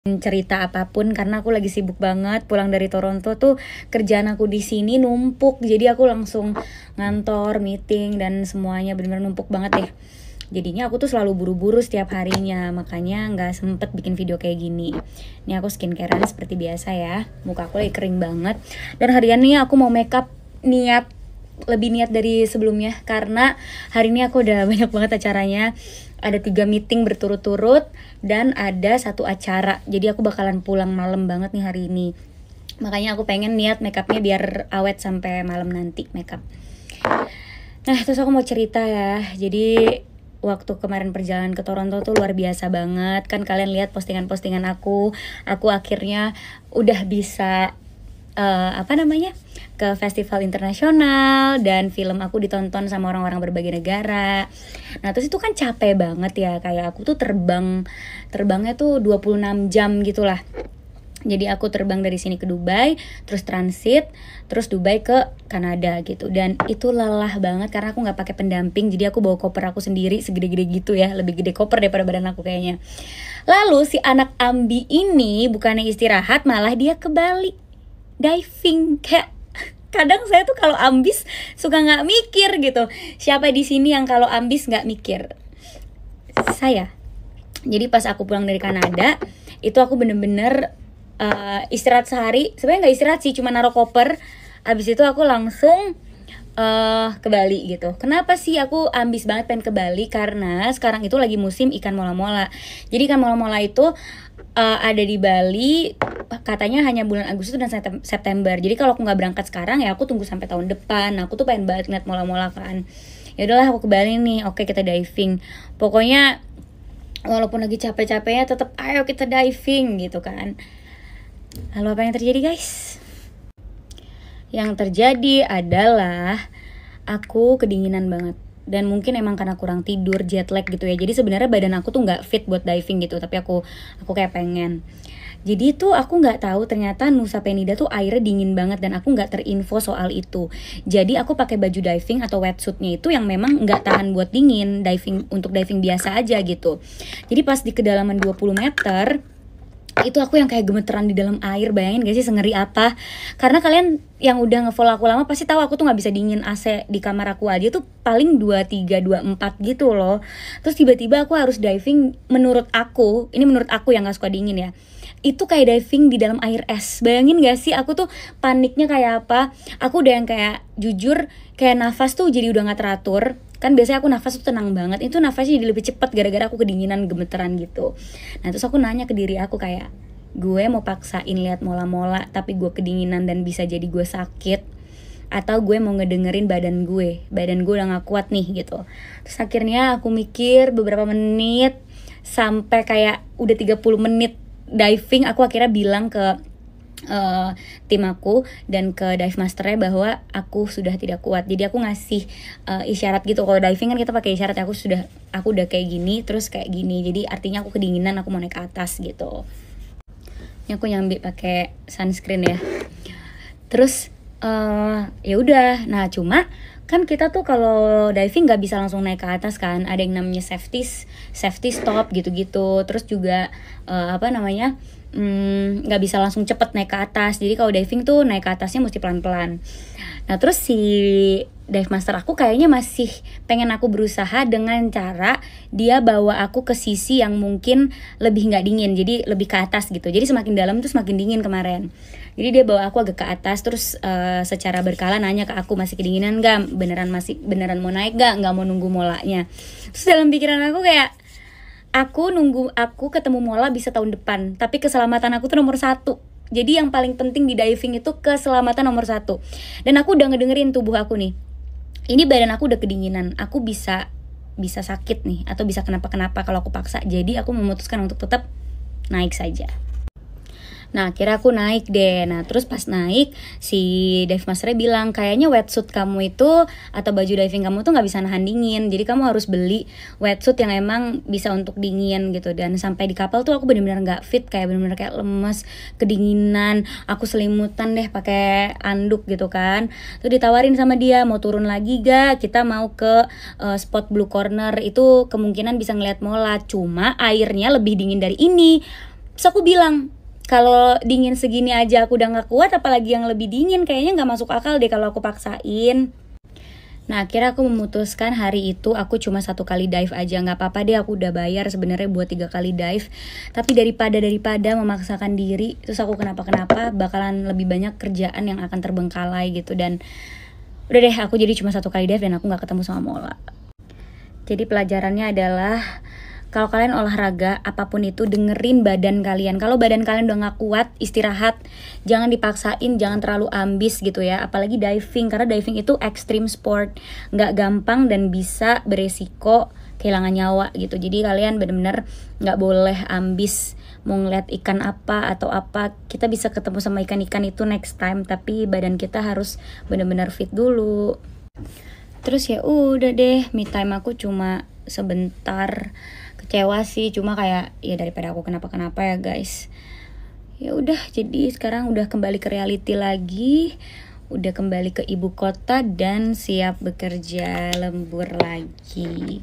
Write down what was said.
cerita apapun karena aku lagi sibuk banget. Pulang dari Toronto tuh kerjaan aku di sini numpuk, jadi aku langsung ngantor, meeting dan semuanya bener-bener numpuk banget ya. Jadinya aku tuh selalu buru-buru setiap harinya, makanya nggak sempet bikin video kayak gini. Ini aku skincarean seperti biasa ya, muka aku lagi kering banget. Dan harian nih aku mau makeup, lebih niat dari sebelumnya karena hari ini aku udah banyak banget acaranya. Ada 3 meeting berturut-turut dan ada 1 acara. Jadi aku bakalan pulang malam banget nih hari ini. Makanya aku pengen niat makeupnya biar awet sampai malam nanti makeup. Nah terus aku mau cerita ya. Jadi waktu kemarin perjalanan ke Toronto tuh luar biasa banget. Kan kalian lihat postingan-postingan aku akhirnya udah bisa ke festival internasional dan film aku ditonton sama orang-orang berbagai negara. Nah terus itu kan capek banget ya, kayak aku tuh terbangnya tuh 26 jam gitulah. Jadi aku terbang dari sini ke Dubai, terus transit, terus Dubai ke Kanada gitu. Dan itu lelah banget karena aku nggak pakai pendamping, jadi aku bawa koper aku sendiri segede-gede gitu ya, lebih gede koper daripada badan aku kayaknya. Lalu si anak Ambi ini bukannya istirahat, malah dia ke Bali diving. Kayak kadang saya tuh kalau ambis suka nggak mikir gitu. Siapa di sini yang kalau ambis nggak mikir? Saya. Jadi pas aku pulang dari Kanada itu aku bener-bener istirahat sehari. Sebenarnya nggak istirahat sih, cuma naruh koper. Abis itu aku langsung ke Bali gitu. Kenapa sih aku ambis banget pengen ke Bali? Karena sekarang itu lagi musim ikan mola-mola. Jadi ikan mola-mola itu ada di Bali katanya hanya bulan Agustus dan September. Jadi kalau aku nggak berangkat sekarang ya aku tunggu sampai tahun depan. Aku tuh pengen banget ngeliat mola-mola kan. Ya udahlah aku ke Bali nih. Oke, kita diving. Pokoknya walaupun lagi capek-capeknya tetap ayo kita diving gitu kan. Lalu apa yang terjadi guys? Yang terjadi adalah aku kedinginan banget. Dan mungkin emang karena kurang tidur, jet lag gitu ya. Jadi sebenarnya badan aku tuh nggak fit buat diving gitu, tapi aku kayak pengen. Jadi tuh aku nggak tahu ternyata Nusa Penida tuh airnya dingin banget dan aku nggak terinfo soal itu. Jadi aku pakai baju diving atau wetsuitnya itu yang memang nggak tahan buat dingin, untuk diving biasa aja gitu. Jadi pas di kedalaman 20 meter itu aku yang kayak gemeteran di dalam air. Bayangin gak sih sengeri apa? Karena kalian yang udah nge-follow aku lama pasti tahu aku tuh gak bisa dingin. AC di kamar aku aja tuh paling 23, 24 gitu loh. Terus tiba-tiba aku harus diving. Menurut aku yang gak suka dingin ya, itu kayak diving di dalam air es. Bayangin gak sih aku tuh paniknya kayak apa? Aku udah yang kayak jujur kayak nafas tuh jadi udah gak teratur. Kan biasanya aku nafas tuh tenang banget, itu nafasnya jadi lebih cepat gara-gara aku kedinginan, gemeteran gitu. Nah terus aku nanya ke diri aku kayak, gue mau paksain lihat mola-mola tapi gue kedinginan dan bisa jadi gue sakit, atau gue mau ngedengerin badan gue udah gak kuat nih gitu. Terus akhirnya aku mikir beberapa menit, sampai kayak udah 30 menit diving, aku akhirnya bilang ke tim aku dan ke dive masternya bahwa aku sudah tidak kuat. Jadi aku ngasih isyarat gitu. Kalau diving kan kita pakai isyarat, aku udah kayak gini, terus kayak gini. Jadi artinya aku kedinginan, aku mau naik ke atas gitu. Ini aku nyambi pakai sunscreen ya. Terus ya udah. Nah cuma kan kita tuh kalau diving nggak bisa langsung naik ke atas kan. Ada yang namanya safety stop gitu-gitu. Terus juga nggak bisa langsung cepet naik ke atas. Jadi kalau diving tuh naik ke atasnya mesti pelan-pelan. Nah terus si dive master aku kayaknya masih pengen aku berusaha dengan cara dia bawa aku ke sisi yang mungkin lebih nggak dingin, jadi lebih ke atas gitu. Jadi semakin dalam tuh semakin dingin kemarin. Jadi dia bawa aku agak ke atas, terus secara berkala nanya ke aku, masih kedinginan gak? Beneran mau naik gak? Nggak mau nunggu molanya. Terus dalam pikiran aku kayak, aku ketemu mola bisa tahun depan, tapi keselamatan aku tuh nomor 1. Jadi yang paling penting di diving itu keselamatan nomor 1. Dan aku udah ngedengerin tubuh aku nih, ini badan aku udah kedinginan, aku bisa sakit nih, atau bisa kenapa-kenapa kalau aku paksa. Jadi aku memutuskan untuk tetap naik saja. Nah akhirnya aku naik deh. Nah terus pas naik, si dive masternya bilang, kayaknya wetsuit kamu itu atau baju diving kamu tuh gak bisa nahan dingin, jadi kamu harus beli wetsuit yang emang bisa untuk dingin gitu. Dan sampai di kapal tuh aku bener-bener gak fit, kayak bener-bener kayak lemes, kedinginan. Aku selimutan deh pakai anduk gitu kan. Terus ditawarin sama dia, mau turun lagi gak? Kita mau ke spot Blue Corner, itu kemungkinan bisa ngeliat mola, cuma airnya lebih dingin dari ini. Terus aku bilang, kalau dingin segini aja aku udah gak kuat, apalagi yang lebih dingin, kayaknya gak masuk akal deh kalau aku paksain. Nah akhirnya aku memutuskan hari itu aku cuma 1 kali dive aja. Gak apa-apa deh, aku udah bayar sebenarnya buat 3 kali dive. Tapi daripada memaksakan diri terus aku kenapa-kenapa, bakalan lebih banyak kerjaan yang akan terbengkalai gitu. Dan udah deh, aku jadi cuma 1 kali dive dan aku gak ketemu sama Mola. Jadi pelajarannya adalah, kalau kalian olahraga apapun itu, dengerin badan kalian. Kalau badan kalian udah gak kuat, istirahat. Jangan dipaksain, jangan terlalu ambis gitu ya. Apalagi diving, karena diving itu extreme sport, gak gampang dan bisa beresiko kehilangan nyawa gitu. Jadi kalian bener-bener gak boleh ambis mau ngeliat ikan apa atau apa. Kita bisa ketemu sama ikan-ikan itu next time, tapi badan kita harus bener-bener fit dulu. Terus ya udah deh, me time aku cuma sebentar. Kecewa sih, cuma kayak ya daripada aku kenapa-kenapa ya guys. Ya udah, jadi sekarang udah kembali ke reality lagi, udah kembali ke ibu kota dan siap bekerja lembur lagi.